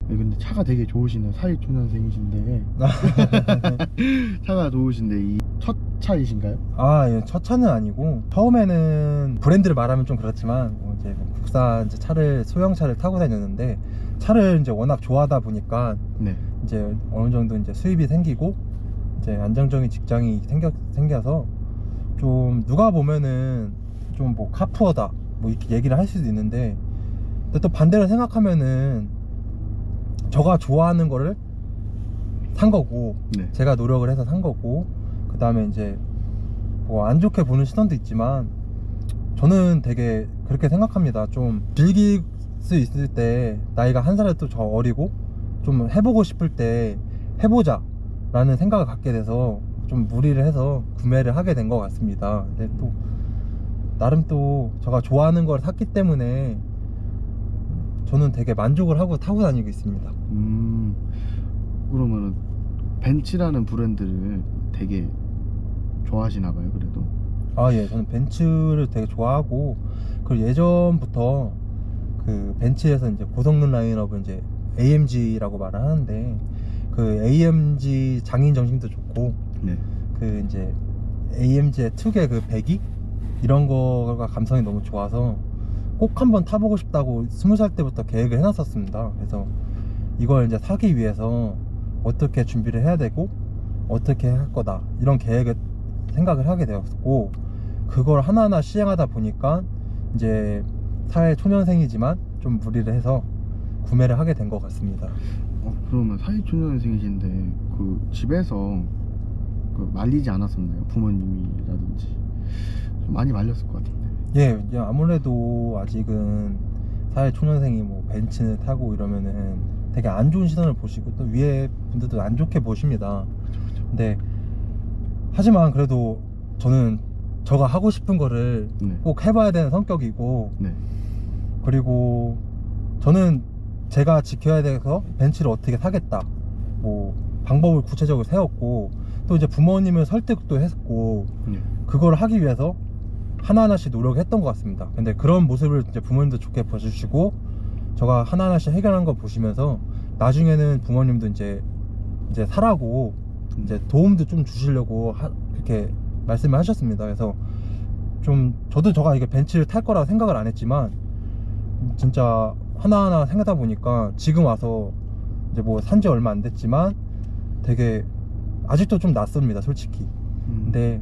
근데 차가 되게 좋으시네요. 42초년생이신데 차가 좋으신데 이 첫 차이신가요? 아, 예, 첫 차는 아니고 처음에는 브랜드를 말하면 좀 그렇지만 뭐 이제 국산 이제 차를 소형차를 타고 다녔는데 차를 이제 워낙 좋아하다 보니까 네. 이제 어느 정도 이제 수입이 생기고 이제 안정적인 직장이 생겨서 좀 누가 보면은 좀 뭐 카푸어다 뭐 이렇게 얘기를 할 수도 있는데, 근데 또 반대로 생각하면은 저가 좋아하는 거를 산 거고 네. 제가 노력을 해서 산 거고, 그 다음에 이제 뭐 안 좋게 보는 시선도 있지만 저는 되게 그렇게 생각합니다. 좀 즐길 수 있을 때 나이가 한 살이 또 저 어리고 좀 해보고 싶을 때 해보자 라는 생각을 갖게 돼서 좀 무리를 해서 구매를 하게 된 것 같습니다. 근데 또 나름 또 제가 좋아하는 걸 샀기 때문에 저는 되게 만족을 하고 타고 다니고 있습니다. 그러면은 벤츠라는 브랜드를 되게 좋아하시나 봐요. 그래도. 아, 예, 저는 벤츠를 되게 좋아하고, 그리고 예전부터 그 벤츠에서 이제 고성능 라인업을 이제 AMG라고 말을 하는데, 그 AMG 장인 정신도 좋고, 네. 그 이제 AMG의 특유의 그 배기 이런 거가 감성이 너무 좋아서 꼭 한번 타보고 싶다고 20살 때부터 계획을 해놨었습니다. 그래서 이걸 이제 사기 위해서 어떻게 준비를 해야 되고 어떻게 할 거다 이런 계획을 생각을 하게 되었고, 그걸 하나하나 시행하다 보니까 이제 사회 초년생이지만 좀 무리를 해서 구매를 하게 된 것 같습니다. 그러면 42초년생이신데 그 집에서 그 말리지 않았었나요? 부모님이라든지 좀 많이 말렸을 것 같은데. 예, 이제 아무래도 아직은 사회 초년생이 뭐 벤츠 타고 이러면은 되게 안 좋은 시선을 보시고 또 위에 분들도 안 좋게 보십니다. 근데 하지만 그래도 저는 저가 하고 싶은 거를 네. 꼭 해봐야 되는 성격이고, 네. 그리고 저는 제가 지켜야 돼서 벤츠를 어떻게 사겠다 뭐 방법을 구체적으로 세웠고, 또 이제 부모님을 설득도 했고, 네. 그걸 하기 위해서 하나하나씩 노력했던 것 같습니다. 근데 그런 모습을 이제 부모님도 좋게 봐주시고 제가 하나하나씩 해결한 거 보시면서 나중에는 부모님도 이제 사라고 이제 도움도 좀 주시려고 그렇게 말씀을 하셨습니다. 그래서 좀 저도 제가 이게 벤츠를 탈 거라고 생각을 안 했지만 진짜 하나하나 생각하다 보니까 지금 와서 이제 뭐 산지 얼마 안 됐지만 되게 아직도 좀 낯섭니다, 솔직히. 근데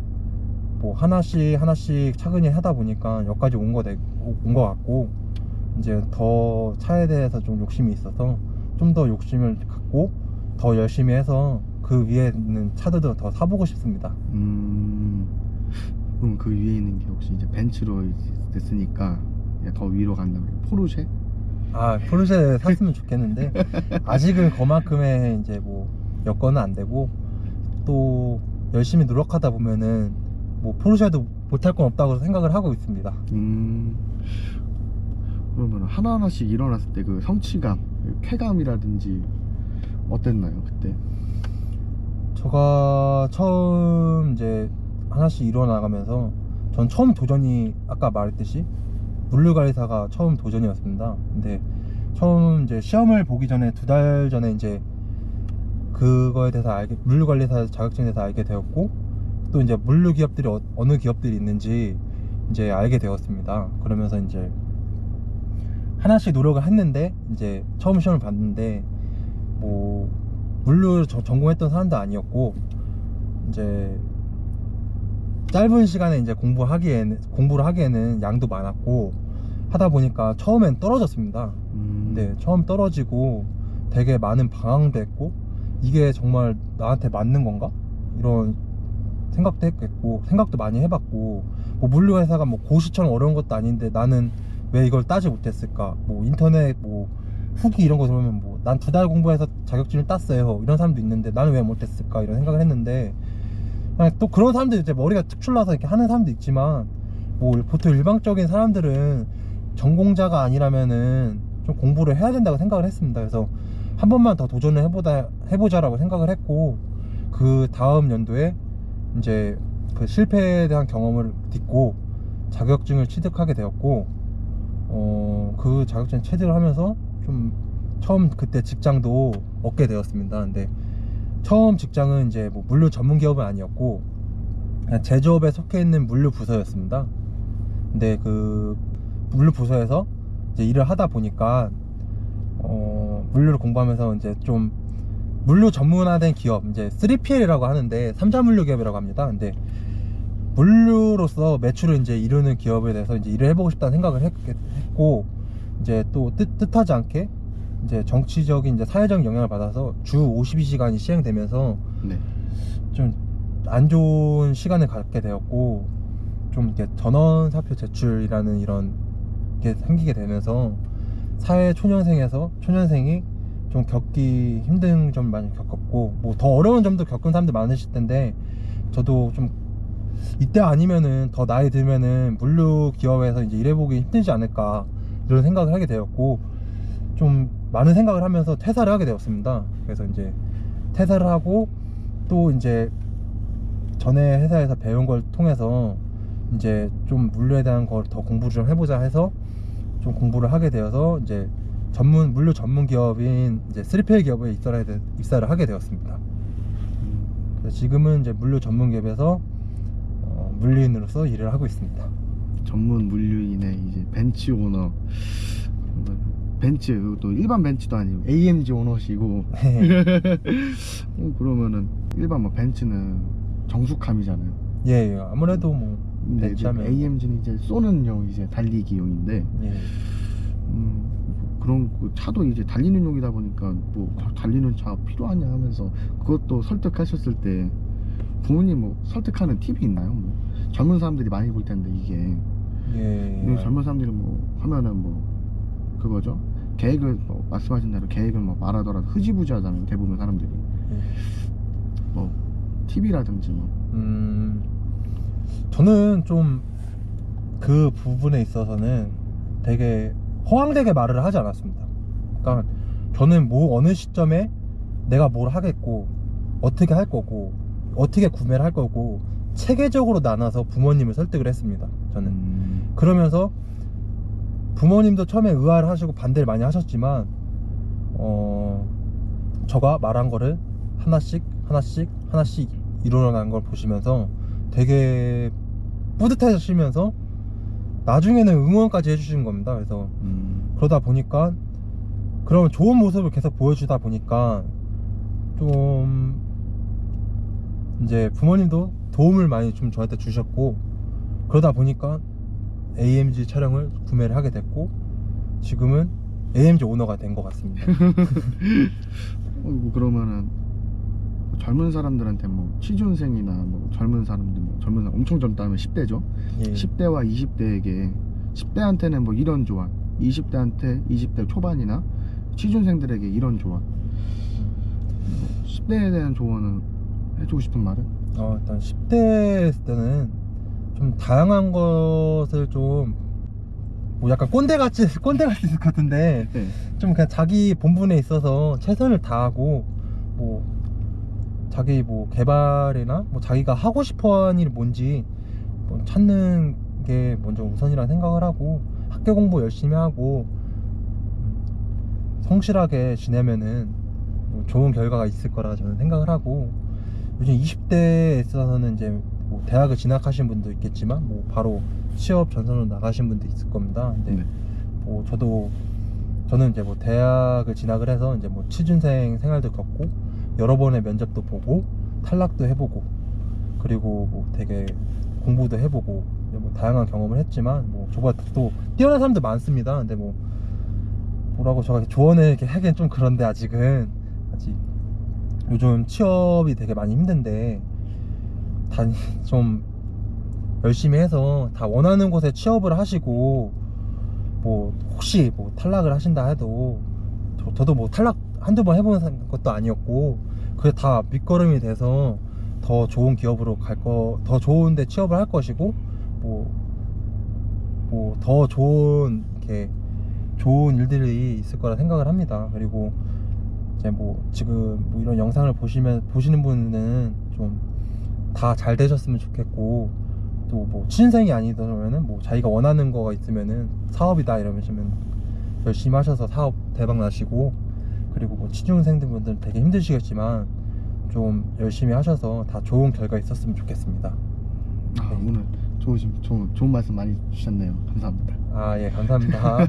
뭐 하나씩 차근히 하다 보니까 여기까지 온 거 같고, 이제 더 차에 대해서 좀 욕심이 있어서 좀 더 욕심을 갖고 더 열심히 해서 그 위에 있는 차들도 더 사보고 싶습니다. 그럼 그 위에 있는 게 혹시 이제 벤츠로 됐으니까 더 위로 간다면 포르쉐? 아, 포르쉐 샀으면 좋겠는데 아직은 그만큼의 이제 뭐 여건은 안 되고, 또 열심히 노력하다 보면은 뭐 포르쉐도 못할 건 없다고 생각을 하고 있습니다. 그러면 하나하나씩 일어났을 때 그 성취감, 그 쾌감이라든지 어땠나요 그때? 제가 처음 이제 하나씩 일어나가면서 전 처음 도전이 아까 말했듯이 물류관리사가 처음 도전이었습니다. 근데 처음 이제 시험을 보기 전에 2달 전에 이제 그거에 대해서 물류관리사 자격증에 대해서 알게 되었고, 또 이제 물류 기업들이 어느 기업들이 있는지 이제 알게 되었습니다. 그러면서 이제 하나씩 노력을 했는데 이제 처음 시험을 봤는데 뭐 물류 전공했던 사람도 아니었고, 이제 짧은 시간에 이제 공부를 하기에는 양도 많았고 하다 보니까 처음엔 떨어졌습니다. 근데 처음 떨어지고 되게 많은 방황도 했고, 이게 정말 나한테 맞는 건가? 이런 생각도 했겠고, 생각도 많이 해봤고, 뭐 물류회사가 뭐 고시처럼 어려운 것도 아닌데 나는 왜 이걸 따지 못했을까? 뭐 인터넷 뭐 후기 이런 거 들으면 뭐 난 2달 공부해서 자격증을 땄어요 이런 사람도 있는데 나는 왜 못했을까? 이런 생각을 했는데, 또 그런 사람들 이제 머리가 특출나서 이렇게 하는 사람도 있지만, 뭐 보통 일반적인 사람들은 전공자가 아니라면은 좀 공부를 해야 된다고 생각을 했습니다. 그래서 한 번만 더 도전을 해보자라고 생각을 했고, 그 다음 연도에 이제 그 실패에 대한 경험을 딛고 자격증을 취득하게 되었고, 그 자격증 취득을 하면서 좀 처음 그때 직장도 얻게 되었습니다. 근데 처음 직장은 이제 뭐 물류 전문 기업은 아니었고 그냥 제조업에 속해 있는 물류 부서였습니다. 근데 그 물류 부서에서 이제 일을 하다 보니까 물류를 공부하면서 이제 좀 물류 전문화된 기업, 이제 3PL이라고 하는데 3자 물류 기업이라고 합니다. 근데 물류로서 매출을 이제 이루는 기업에 대해서 이제 일을 해보고 싶다는 생각을 했고, 이제 또 뜻하지 않게 이제 정치적인 이제 사회적 영향을 받아서 주 52시간이 시행되면서 네. 좀 안 좋은 시간을 갖게 되었고, 좀 이렇게 전원사표 제출이라는 이런 게 생기게 되면서 사회 초년생이 좀 겪기 힘든 점 많이 겪었고, 뭐 더 어려운 점도 겪은 사람들 많으실 텐데, 저도 좀 이때 아니면은 더 나이 들면은 물류 기업에서 이제 일해보기 힘들지 않을까 이런 생각을 하게 되었고, 좀 많은 생각을 하면서 퇴사를 하게 되었습니다. 그래서 이제 퇴사를 하고 또 이제 전에 회사에서 배운 걸 통해서 이제 좀 물류에 대한 걸 더 공부를 좀 해보자 해서 좀 공부를 하게 되어서 이제 물류 전문 기업인 이제 3PL 기업에 입사를 하게 되었습니다. 그래서 지금은 이제 물류 전문 기업에서 물류인으로서 일을 하고 있습니다. 전문 물류인의 이제 벤치 오너. 벤치, 또 일반 벤치도 아니고 AMG 오너시고. 그러면은 일반 뭐 벤츠는 정숙함이잖아요. 예, 아무래도 뭐 근데 이제 벤츠하면 AMG는 이제 쏘는용, 이제 달리기용인데, 예. 그런 차도 이제 달리는 용이다 보니까 뭐 달리는 차 필요하냐 하면서 그것도 설득하셨을 때 부모님 뭐 설득하는 팁이 있나요? 뭐 젊은 사람들이 많이 볼 텐데 이게 젊은 사람들이 뭐 하면은 뭐 그거죠. 계획을 뭐 말씀하신 대로 계획을 뭐 말하더라도 흐지부지하잖아요. 대부분 사람들이. 뭐 팁이라든지 뭐. 저는 좀 그 부분에 있어서는 되게 허황되게 말을 하지 않았습니다. 그러니까 저는 뭐 어느 시점에 내가 뭘 하겠고 어떻게 할 거고 어떻게 구매를 할 거고 체계적으로 나눠서 부모님을 설득을 했습니다. 저는 그러면서 부모님도 처음에 의아를 하시고 반대를 많이 하셨지만 저가 말한 거를 하나씩 이루어나간 걸 보시면서 되게 뿌듯하시면서 나중에는 응원까지 해주신 겁니다. 그래서 그러다 보니까 그런 좋은 모습을 계속 보여주다 보니까 좀 이제 부모님도 도움을 많이 좀 저한테 주셨고, 그러다 보니까 AMG 차량을 구매를 하게 됐고 지금은 AMG 오너가 된 것 같습니다. 그러면은 젊은 사람들한테 뭐 취준생이나 뭐 젊은 사람들, 뭐 젊은 사람 엄청 젊다 하면 10대죠. 예. 10대와 20대에게 10대한테는 뭐 이런 조언, 20대 초반이나 취준생들에게 이런 조언, 10대에 대한 조언은 해주고 싶은 말은? 일단 10대 때는 좀 다양한 것을 좀 뭐 약간 꼰대같이 있을 것 같은데, 네. 좀 그냥 자기 본분에 있어서 최선을 다하고 뭐 자기 뭐 개발이나 뭐 자기가 하고 싶어하는 일이 뭔지 뭐 찾는 게 먼저 우선이라는 생각을 하고, 학교 공부 열심히 하고 성실하게 지내면은 뭐 좋은 결과가 있을 거라 저는 생각을 하고, 요즘 20대에 있어서는 이제 뭐 대학을 진학하신 분도 있겠지만 뭐 바로 취업 전선으로 나가신 분도 있을 겁니다. 근데 네. 뭐 저는 이제 뭐 대학을 진학을 해서 이제 뭐 취준생 생활도 겪고 여러 번의 면접도 보고 탈락도 해보고 그리고 뭐 되게 공부도 해보고 뭐 다양한 경험을 했지만 뭐 저보다 또 뛰어난 사람도 많습니다. 근데 뭐 뭐라고 제가 조언을 이렇게 하기엔 좀 그런데 아직 요즘 취업이 되게 많이 힘든데 좀 열심히 해서 다 원하는 곳에 취업을 하시고, 뭐 혹시 뭐 탈락을 하신다 해도 저도 뭐 탈락 한두 번 해본 것도 아니었고, 그게 다 밑거름이 돼서 더 좋은 기업으로 더 좋은 데 취업을 할 것이고, 뭐 더 좋은 이렇게 좋은 일들이 있을 거라 생각을 합니다. 그리고 이제 뭐 지금 뭐 이런 영상을 보시는 분은 좀 다 잘 되셨으면 좋겠고, 또 뭐 취준생이 아니더라면은 뭐 자기가 원하는 거가 있으면은 사업이다 이러시면 열심히 하셔서 사업 대박 나시고, 그리고 뭐 취준생분들 되게 힘드시겠지만 좀 열심히 하셔서 다 좋은 결과 있었으면 좋겠습니다. 오늘 좋은 말씀 많이 주셨네요. 감사합니다. 아, 예, 감사합니다.